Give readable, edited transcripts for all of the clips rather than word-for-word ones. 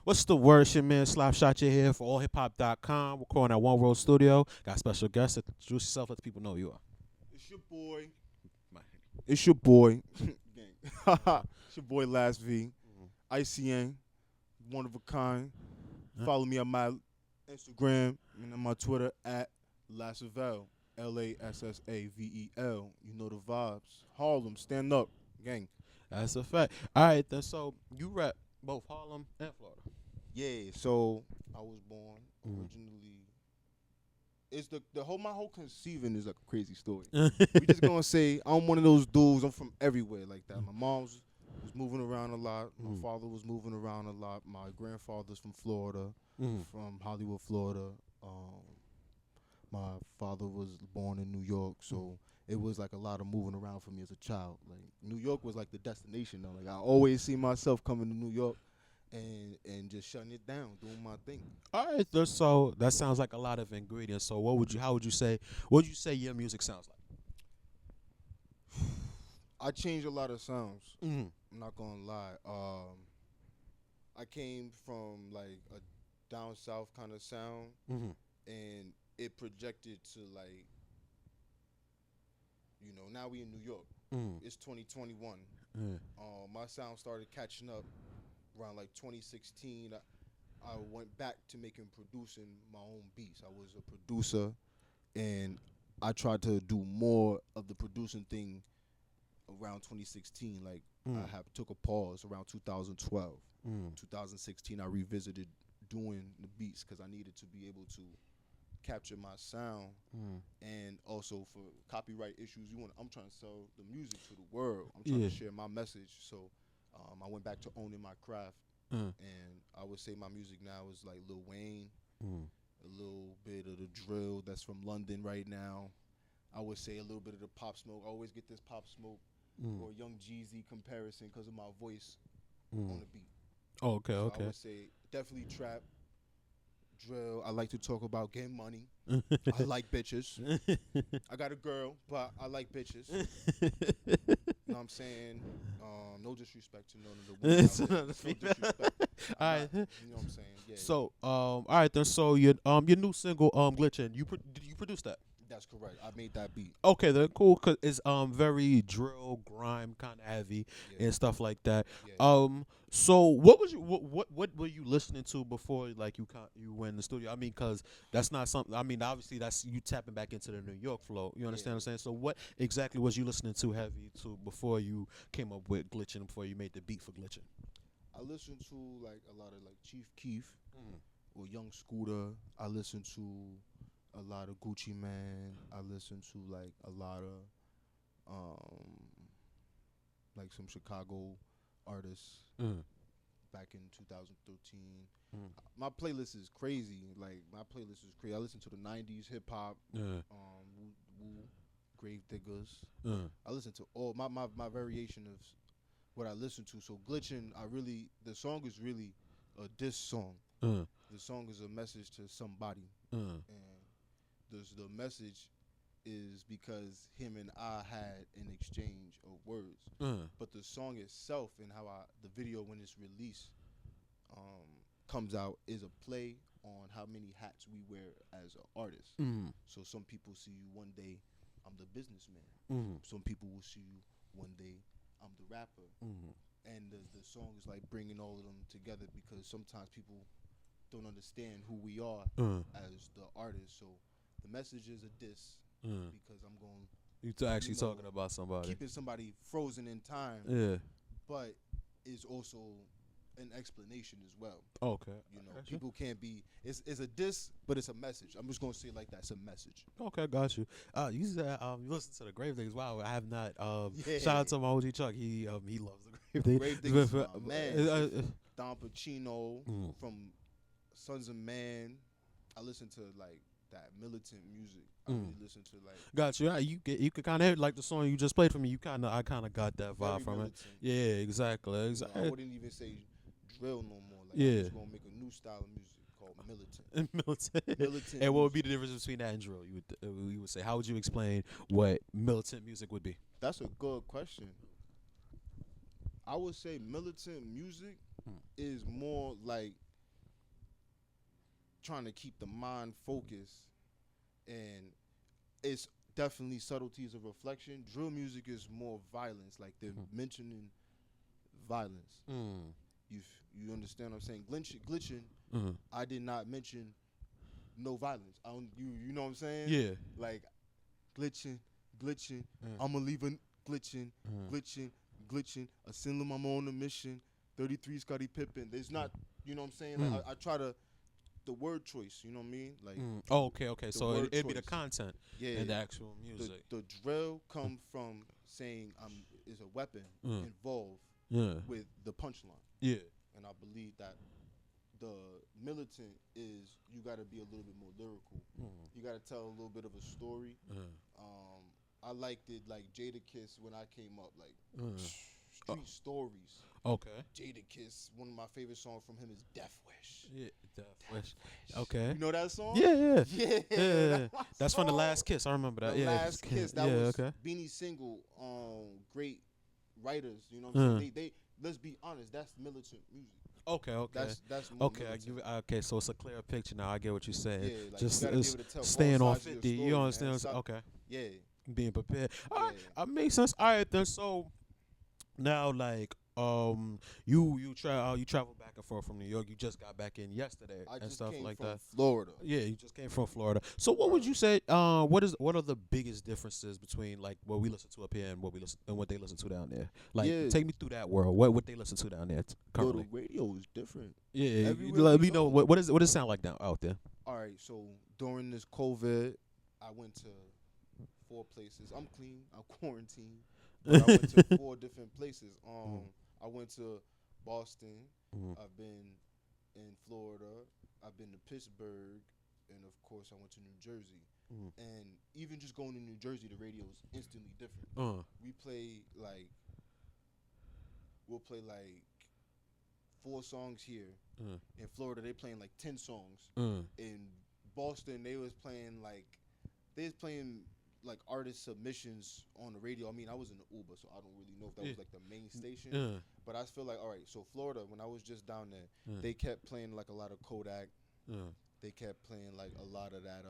What's the word, shit, man? Slap shot you here for allhiphop.com. We're calling at One World Studio. Got special guests. Introduce yourself. Let the people know who you are. It's your boy. It's your boy. It's your boy Last V. ICN. One of a kind. Follow me on my Instagram and on my Twitter at Lassavel. Lassavel. You know the vibes. Harlem, stand up, gang. That's a fact. All right, then. So you rep both Harlem and Florida. Yeah, so I was born Mhm. originally. It's the whole my whole conceiving is like a crazy story. We just gonna say I'm one of those dudes. I'm from everywhere like that. My mom's was moving around a lot. My father was moving around a lot. My grandfather's from Florida, from Hollywood, Florida. My father was born in New York, so it was like a lot of moving around for me as a child. Like New York was like the destination though. Like I always see myself coming to New York and just shutting it down, doing my thing. All right, then. So that sounds like a lot of ingredients. So how would you say, what would you say your music sounds I changed a lot of sounds. like? I'm not gonna lie. I came from like a down south kind of sound, and it projected to like, now we in New York. It's 2021. My sound started catching up around like 2016. I went back to producing my own beats. I was a producer, and I tried to do more of the producing thing around 2016. Like I have took a pause around 2012. 2016, I revisited doing the beats because I needed to be able to capture my sound, and also for copyright issues. I'm trying to sell the music to the world. I'm trying to share my message. So I went back to owning my craft, and I would say my music now is like Lil Wayne, a little bit of the drill that's from London right now. I would say a little bit of the Pop Smoke. I always get this Pop Smoke or Young Jeezy comparison because of my voice on the beat. Oh, okay, So okay. I would say definitely trap, drill. I like to talk about getting money. I like bitches. I got a girl, but I like bitches. You know what I'm saying? No disrespect to none of the women out there. No disrespect. All right. You know what I'm saying? Yeah. So, all right then. So your new single, Glitchin', did you produce that? That's correct. I made that beat. Okay, then cool. Cause it's very drill, grime, kind of heavy Yeah. and stuff like that. Yeah. So what were you listening to before like you went in the studio? I mean, cause that's not something. I mean, obviously that's you tapping back into the New York flow. You understand what I'm saying? So what exactly was you listening to heavy to before you came up with Glitchin'? Before you made the beat for Glitchin'? I listened to like a lot of like Chief Keef or Young Scooter. I listened to a lot of Gucci Man. I listened to like a lot of like some Chicago artists back in 2013. My playlist is crazy. Like my playlist is crazy. I listen to the '90s hip hop, Wu, Grave Diggers. I listen to all my variation of what I listen to. So Glitchin', the song is really a diss song. The song is a message to somebody, and the message is because him and I had an exchange of words. But the song itself and the video when it's released comes out is a play on how many hats we wear as an artist. So some people see you one day, I'm the businessman. Some people will see you one day, I'm the rapper. And the song is like bringing all of them together because sometimes people don't understand who we are as the artist. So the message is a diss because I'm going. You actually talking about somebody. Keeping somebody frozen in time. Yeah. But it's also an explanation as well. Okay. People can't be. It's a diss, but it's a message. I'm just gonna say it like that. It's a message. Okay, got you. You said you listen to the Grave Diggers. Wow, I have not. Yeah. Shout out to my OG Chuck. He loves the Grave Diggers. Grave Diggers, man. Don Pacino from Sons of Man. I listen to like that militant music. I really listen to like. Got you. You could kind of like the song you just played for me. I kind of got that vibe from militant. it. Yeah, exactly. I wouldn't even say drill no more. Like, yeah. I'm just gonna make a new style of music called militant. Militant. And what would be the difference between that and drill? You would say. How would you explain what militant music would be? That's a good question. I would say militant music is more like trying to keep the mind focused, and it's definitely subtleties of reflection. Drill music is more violence, like they're mentioning violence. You understand what I'm saying? Glitching. I did not mention no violence. I don't, you know what I'm saying? Yeah. Like glitching. I'ma leave a glitching. I send them I'm on a mission. 33 Scottie Pippen. There's not, you know what I'm saying? Like I try to the word choice, you know what I mean? Like Oh, okay. So it'd be the choice. content and the actual music. The drill come from saying is a weapon involved with the punchline. Yeah. And I believe that the militant is you got to be a little bit more lyrical. You got to tell a little bit of a story. I liked it like Jadakiss when I came up, like street stories. Okay. Jadakiss, one of my favorite songs from him is Death Wish. Yeah, Death Wish. Okay. You know that song? Yeah. That's from The Last Kiss. I remember that. The Last Kiss. That was Beanie's single. Great writers. You know what I'm saying? They let's be honest. That's militant music. Okay. That's more okay. militant. So it's a clear picture now. I get what you're saying. Yeah, like just you gotta be able to tell staying both on sides of 50. your story, You understand? man. Okay. Yeah. Being prepared. All right. That makes sense. All right then. So now, like, you travel back and forth from New York. You just got back in yesterday and stuff like that. Florida. Yeah, you just came from Florida. So what would you say? What are the biggest differences between like what we listen to up here and what they listen to down there? Like, take me through that world. What they listen to down there currently? The radio is different. Yeah, let me know what does it sound like down out there? All right, so during this COVID, I went to 4 places. I'm clean. I'm quarantined. But I went to 4 different places. I went to Boston. I've been in Florida. I've been to Pittsburgh, and of course, I went to New Jersey. And even just going to New Jersey, the radio is instantly different. We'll play like 4 songs here. In Florida, they playing like 10 songs. In Boston, they was playing like artist submissions on the radio. I mean, I was in the Uber, so I don't really know if that was like the main station. But I feel like, all right, so Florida, when I was just down there, they kept playing like a lot of Kodak. They kept playing like a lot of that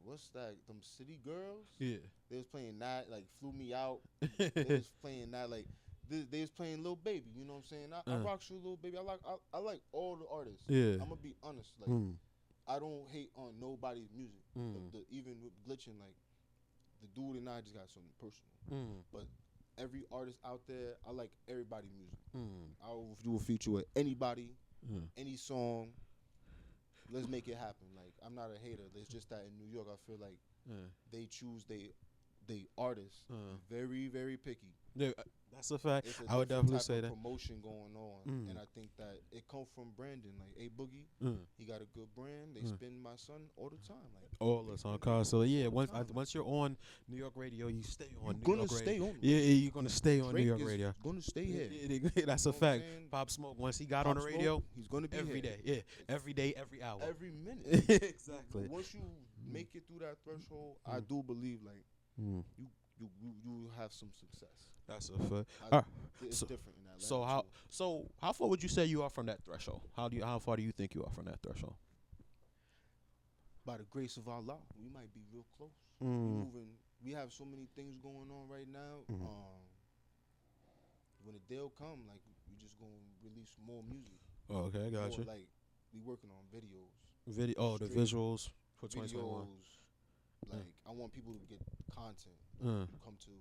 what's that? Them City Girls? Yeah. They was playing that, like Flew Me Out. They was playing that, like they was playing Lil Baby, you know what I'm saying? I rock you Lil Baby. I like all the artists. Yeah. I'm gonna be honest, like I don't hate on nobody's music. Even with Glitchin, like the dude and I just got something personal. But every artist out there, I like everybody's music. I will do a feature with anybody, any song. Let's make it happen. Like I'm not a hater. It's just that in New York, I feel like they choose they artists very, very picky. Yeah, that's a fact. It's I would definitely say that. Promotion going on, and I think that it comes from branding. Like Boogie, he got a good brand. They spin my son all the time, like all the time. Cause so yeah, once you're on New York radio, you stay on. You're gonna stay on. Yeah, you're gonna stay on Drake New York radio. Gonna stay here. Yeah, that's a fact. Pop Smoke, once he got on the radio, he's gonna be every day. Yeah, every day, every hour, every minute. Exactly. But once you make it through that threshold, I do believe like you have some success. That's a fact. It's different in that. So how far would you say you are from that threshold? How far do you think you are from that threshold? By the grace of Allah, we might be real close. We have so many things going on right now. When the day will come, like we just gonna release more music. Oh, okay, I got you. Like we working on videos. The visuals for 2021. Like I want people to get content. Come to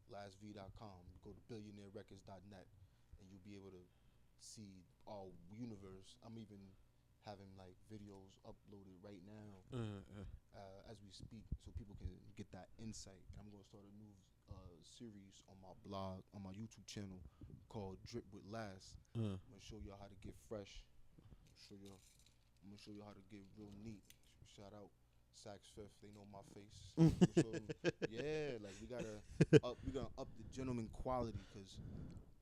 lastv.com, go to billionairerecords.net, and you'll be able to see our universe. I'm even having like videos uploaded right now as we speak, so people can get that insight. And I'm gonna start a new series on my blog, on my YouTube channel called Drip with Last. I'm gonna show y'all how to get fresh. I'm gonna show you how to get real neat. Shout out Saks Fifth, they know my face. Yeah, like we gonna up the gentleman quality, because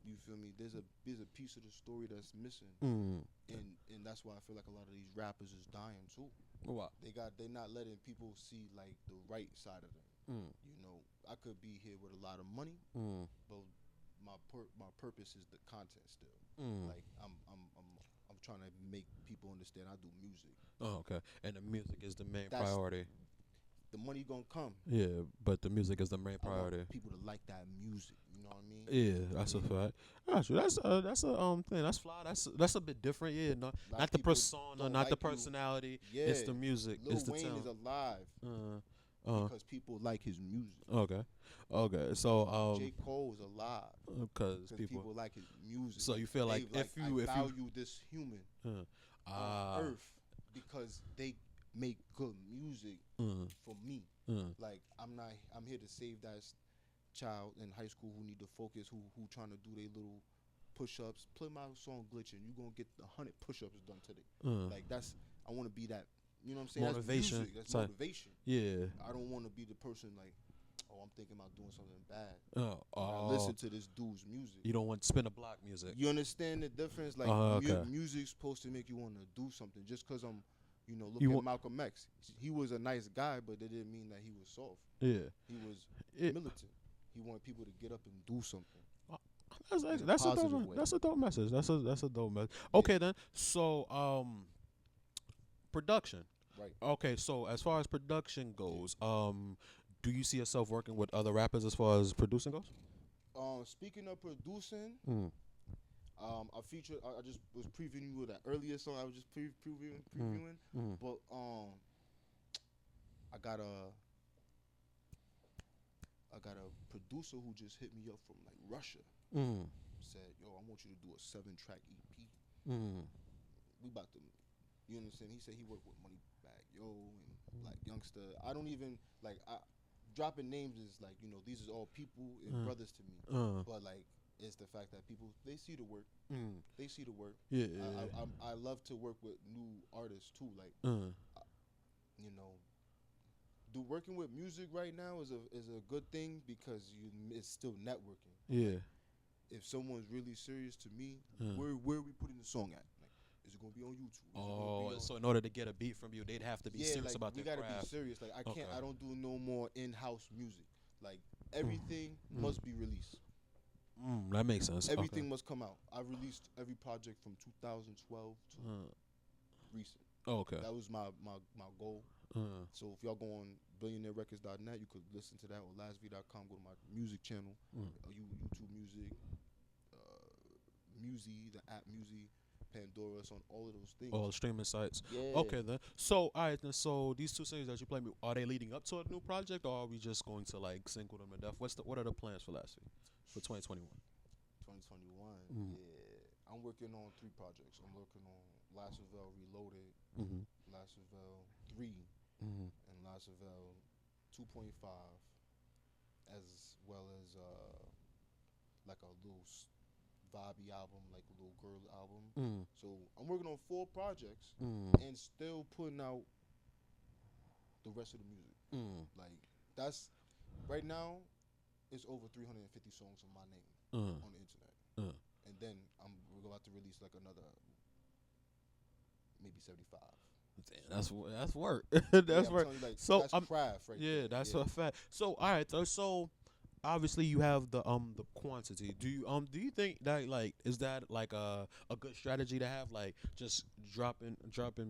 you feel me. There's a piece of the story that's missing, and that's why I feel like a lot of these rappers is dying too. Wow. They're not letting people see like the right side of them. You know, I could be here with a lot of money, but my purpose is the content still. Like I'm trying to make people understand I do music. Oh, okay. And the music is the main That's- priority. The money gonna come. Yeah, but the music is the main I priority. want people to like that music. You know what I mean? Yeah, that's a fact. Got you. That's a thing. That's fly. That's a bit different. Yeah, no, Lot not of the people persona, don't not like the you. personality. Yeah, It's the music. Lil It's the Wayne talent. is alive because people like his music. Okay. So J. Cole is alive because because people like his music. So you feel like if you value this human on earth because they make good music for me. Like I'm here to save that child in high school who need to focus, who trying to do their little push-ups. Play my song Glitchin', you gonna get 100 push-ups done today. Like I want to be that. You know what I'm saying? Motivation. That's music. That's motivation. Yeah. I don't want to be the person like, oh, I'm thinking about doing something bad. I listen to this dude's music. You don't want spin a block music. You understand the difference? Like music's supposed to make you want to do something. Just because I'm, look at Malcolm X. He was a nice guy, but that didn't mean that he was soft. Yeah. He was militant. He wanted people to get up and do something. That's a dope message. That's a dope message. Okay then. So production. Right. Okay, so as far as production goes, do you see yourself working with other rappers as far as producing goes? Speaking of producing, I featured. I just was previewing with that earlier song. I was just previewing. But I got a producer who just hit me up from like Russia. Said, "Yo, I want you to do a 7-track EP. We about to." You understand? He said he worked with Moneybagg Yo and like Youngster. I don't even like dropping names is like these are all people and brothers to me. But like it's the fact that people they see the work. They see the work. Yeah. I love to work with new artists too. Like working with music right now is a good thing because it's still networking. Yeah. If someone's really serious to me, where are we putting the song at? Is it gonna be on YouTube? So in order to get a beat from you, they'd have to be serious about their craft. We gotta be serious. Like I don't do no more in-house music. Like everything must be released. That makes sense. Everything must come out. I released every project from 2012 to recent. Okay. That was my goal. So if y'all go on billionairerecords.net, you could listen to that, or lastv.com. Go to my music channel, YouTube Music, Musi, the app Musi. Pandora, on all of those things. All streaming sites. Yeah. Okay then. So alright then. So these two singles that you play, are they leading up to a new project, or are we just going to like single them to death? What are the plans for Last Week for 2021? 2021. Yeah, I'm working on 3 projects. I'm working on Lasserville Reloaded, Lasserville 3, and Lasserville 2.5, as well as like a little vibey album, like a little girl album. So I'm working on 4 projects and still putting out the rest of the music. Like that's right now, it's over 350 songs of my name on the internet, and then we're about to release like another maybe 75. Damn, that's work. That's work. You, like, so that's craft, right? Yeah, that's a fact. So all right, so obviously you have the quantity. Do you think that like is that like a good strategy to have, like just dropping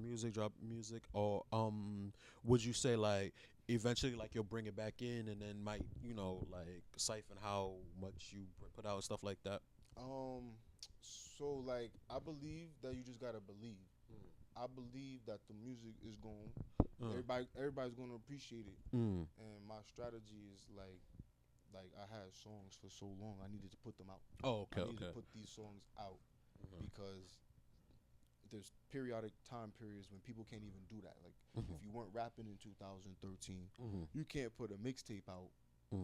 music, or would you say like eventually like you'll bring it back in and then might like siphon how much you put out and stuff like that? So like I believe that you just gotta believe. I believe that the music is going everybody's gonna appreciate it. And my strategy is like I had songs for so long, I needed to put them out. Oh, okay, I needed to put these songs out because there's periodic time periods when people can't even do that. Like if you weren't rapping in 2013, you can't put a mixtape out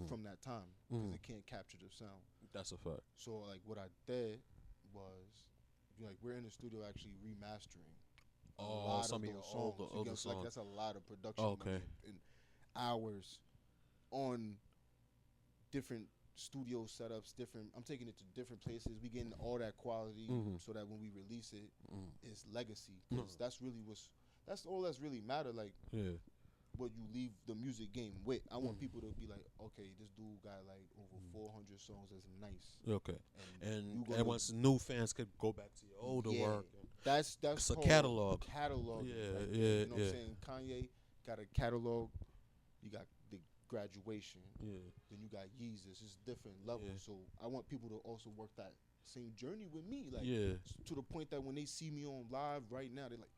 from that time because it can't capture the sound. That's a fact. So like what I did was like we're in the studio actually remastering some of your older songs. Like that's a lot of production money and hours on different studio setups, I'm taking it to different places. We getting all that quality so that when we release it, it's legacy. Cause that's all that's really matter. Like what you leave the music game with. I want people to be like, okay, this dude got like over 400 songs. That's nice. Okay, and once new fans could go back to your older work. That's It's a called catalog. catalog. Yeah, Right there. yeah, You know what yeah. I'm saying? Kanye got a catalog. You got the graduation. Yeah. Then you got Yeezus. It's different levels. Yeah. So I want people to also work that same journey with me. Like Yeah. to the point that when they see me on live right now, they're like,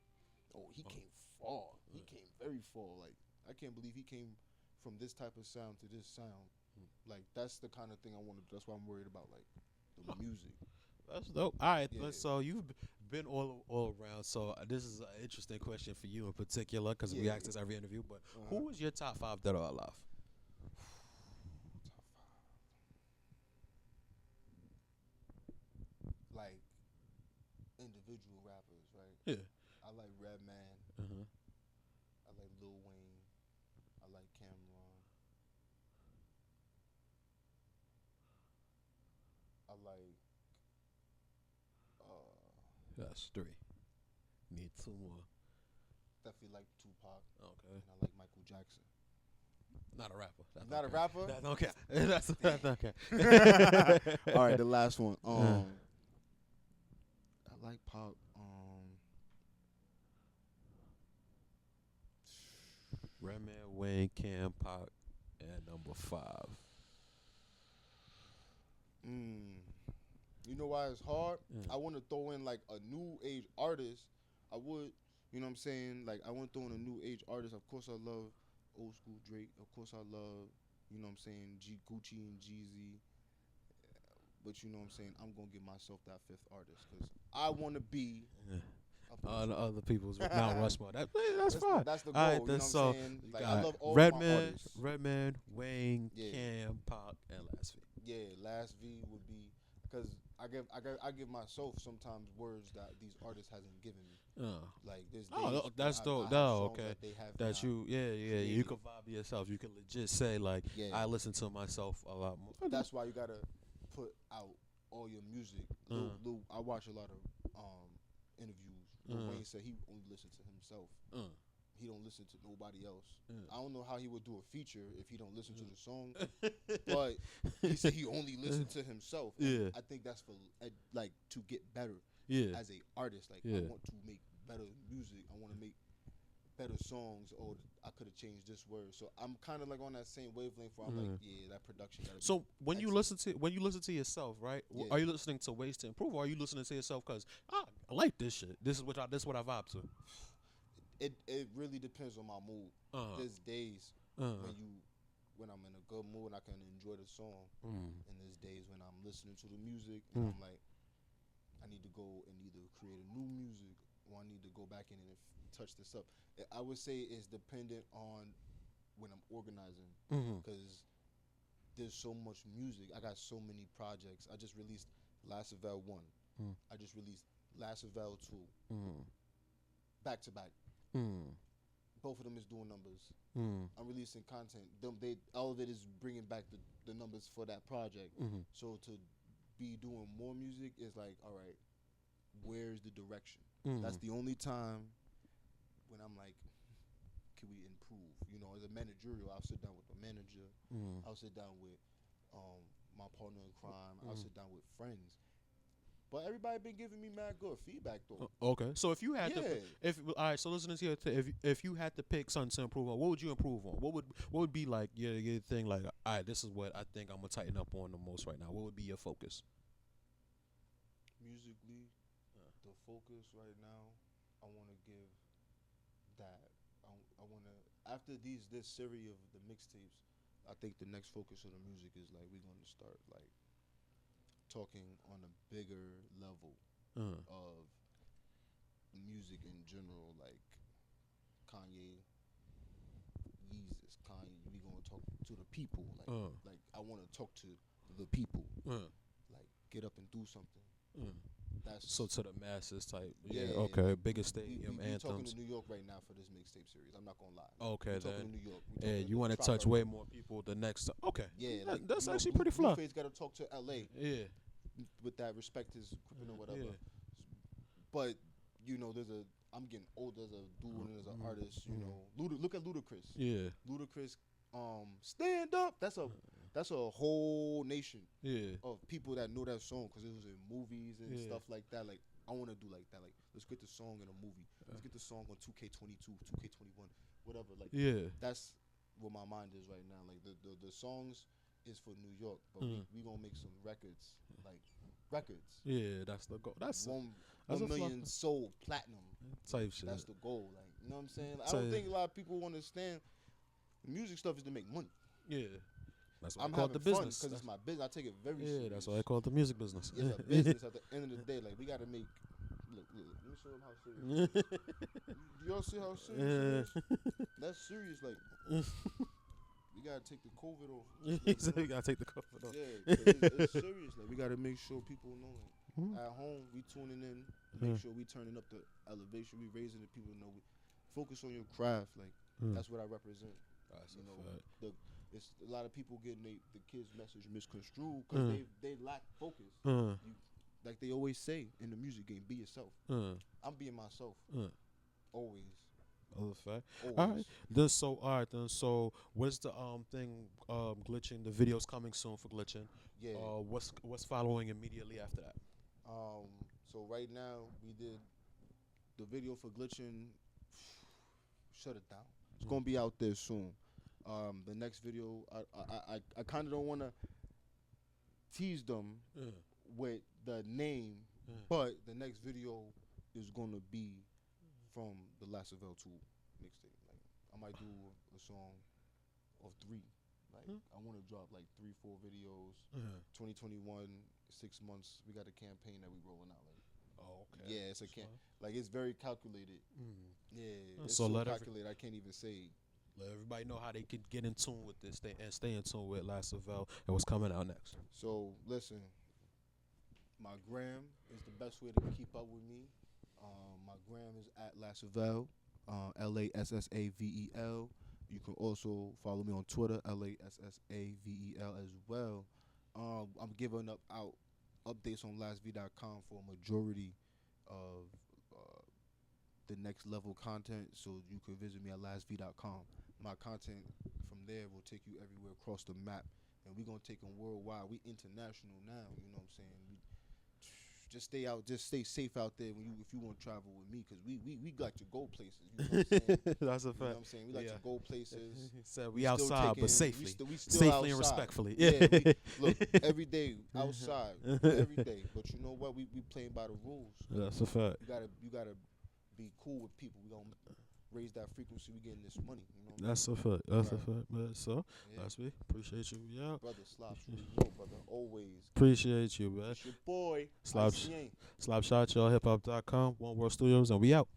"Oh, he came far. He came very far. Like I can't believe he came from this type of sound to this sound." Like that's the kind of thing I want to do. That's why I'm worried about like the music. That's dope. All right, Yeah. so you've been all around. So this is an interesting question for you in particular because we Yeah. ask this every interview. But who is your top 5 that are alive? Like individual rappers, right? Yeah. I like Redman. Uh-huh. I like Lil Wayne. I like Cameron. I like That's 3. Need 2 more. definitely like Tupac. Okay. And I like Michael Jackson. Not a rapper. That's Not a okay. rapper? That's okay. That's okay. All right, the last one. I like pop. Redman, Wayne, Cam, Pac, and number 5. You know why it's hard? Mm. I want to throw in like a new age artist. I would, you know what I'm saying? Like I want to throw in a new age artist. Of course I love old school Drake. Of course I love, you know what I'm saying, Gucci and Jeezy. But you know what I'm saying? I'm going to give myself that 5th artist because I want to be The other people's Mount Rushmore. That's fine. That's the goal. All right, you know then, what I'm so saying? you Like got I love all my Redman, artists. Redman, Wayne, Yeah. Cam, Pac, and Last V. Yeah, Last V would be because I give myself sometimes words that these artists hasn't given me. Like this. Oh, that's dope. Okay. That you, yeah. You can vibe yourself. You can legit say like, I listen to myself a lot more. That's why you gotta put out all your music. I watch a lot of interviews. Lil Wayne said he only listens to himself. He don't listen to nobody else. I don't know how he would do a feature if he don't listen to the song, but he said he only listened to himself. Yeah. I think that's for like to get better. Yeah. As a artist, like I want to make better music. I want to make better songs. Or I could have changed this word. So I'm kind of like on that same wavelength where I'm like, yeah, that production. Gotta So be when you listen to yourself, right? Yeah. Are you listening to ways to improve, or are you listening to yourself because I like this shit? This is what I vibe to. It really depends on my mood. There's days when I'm in a good mood and I can enjoy the song, and there's days when I'm listening to the music and I'm like, I need to go and either create a new music or I need to go back in and touch this up. I would say it's dependent on when I'm organizing because there's so much music. I got so many projects. I just released Last of L 1. I just released Last of L 2. Back to back. Both of them is doing numbers. I'm releasing content. All of it is bringing back the numbers for that project. So to be doing more music is like, all right, where's the direction? That's the only time when I'm like, can we improve? You know, as a managerial, I'll sit down with the manager. I'll sit down with my partner in crime. I'll sit down with friends. But everybody been giving me mad good feedback though. Okay, so if you had all right, so listeners here, if you had to pick something to improve on, what would you improve on? What would be like your thing? Like, all right, this is what I think I'm gonna tighten up on the most right now. What would be your focus? Musically, the focus right now, I want to give that. I want to after this series of the mixtapes. I think the next focus of the music is like we're going to start like talking on a bigger level of music in general, like Kanye, Yeezus, Kanye. We gonna talk to the people, like I want to talk to the people, like get up and do something. That's so to the masses type. Yeah. Okay. Biggest stadium we talking anthems. to New York right now for this mixtape series. I'm not gonna lie. Okay, we talking then. to New York. Yeah, you want to touch way more people the next. Okay. Yeah, that's actually pretty fly. Blueface got to talk to L.A. Yeah. With that respect is or whatever. Yeah. But you know, I'm getting older as a dude and as an artist. You know, look at Ludacris. Yeah. Ludacris, stand up. That's a that's a whole nation Yeah. of people that know that song because it was in movies and stuff like that. Like I want to do like that. Like let's get the song in a movie. Let's get the song on 2K22, 2K21, whatever. Like that's what my mind is right now. Like the songs is for New York, but we gonna make some records. Like records. Yeah, that's the goal. That's 1 million sold platinum type shit. That's the goal. Like you know what I'm saying? I don't think a lot of people understand. Music stuff is to make money. Yeah. That's why I'm I call it the business. Because it's my business. I take it very serious. That's why I call it the music business. It's a business at the end of the day. Like, we got to make... Look. Let me show them how serious it is. Do y'all see how serious it is? That's serious. Like, we got to take the COVID off. We got to take the COVID off. Yeah, it's serious. Like, we got to make sure people know. Like, at home, we tuning in. Make sure we turning up the elevation. We raising the people to know. We focus on your craft. Like, that's what I represent. You know, it's a lot of people getting the kids' message misconstrued because they lack focus. Like they always say in the music game, be yourself. I'm being myself. Always. Other fact. All right. Then so what's the thing Glitchin? The video's coming soon for Glitchin. Yeah. What's following immediately after that? So right now we did the video for Glitchin. Shut it down. It's gonna be out there soon. The next video, I kind of don't want to tease them with the name, but the next video is gonna be from the Last of L2 mixtape. Like I might do a song of 3. Like I want to drop like 3-4 videos. 2021, 6 months. We got a campaign that we rolling out. Like, oh, okay. Yeah, it's a like it's very calculated. Yeah, it's so calculated. I can't even say. Let everybody know how they can get in tune with this stay in tune with Last of L and what's coming out next. So listen, my gram is the best way to keep up with me. My gram is at Last of L, LASSAVEL. You can also follow me on Twitter, LASSAVEL as well. I'm giving out updates on lastv.com for a majority of the next level content, so you can visit me at lastv.com. My content from there will take you everywhere across the map, and we're gonna take them worldwide. We international now, you know what I'm saying? Just stay safe out there if you want to travel with me, because we like to go places. You know what I'm saying? That's a fact. You know what I'm saying? We like to go places. So we outside, but safely. We still safely outside. And respectfully. Yeah, look, every day outside, every day. But you know what? We playing by the rules. That's a fact. You gotta be cool with people. We gonna raise that frequency. We getting this money. You know. That's a fact. That's a fact. But so, that's me. Appreciate you. Yeah. Brother Slops, you know, brother. Always. Appreciate you, man. It's your boy. Slap Shot, y'all. HipHop.com. One World Studios, and we out.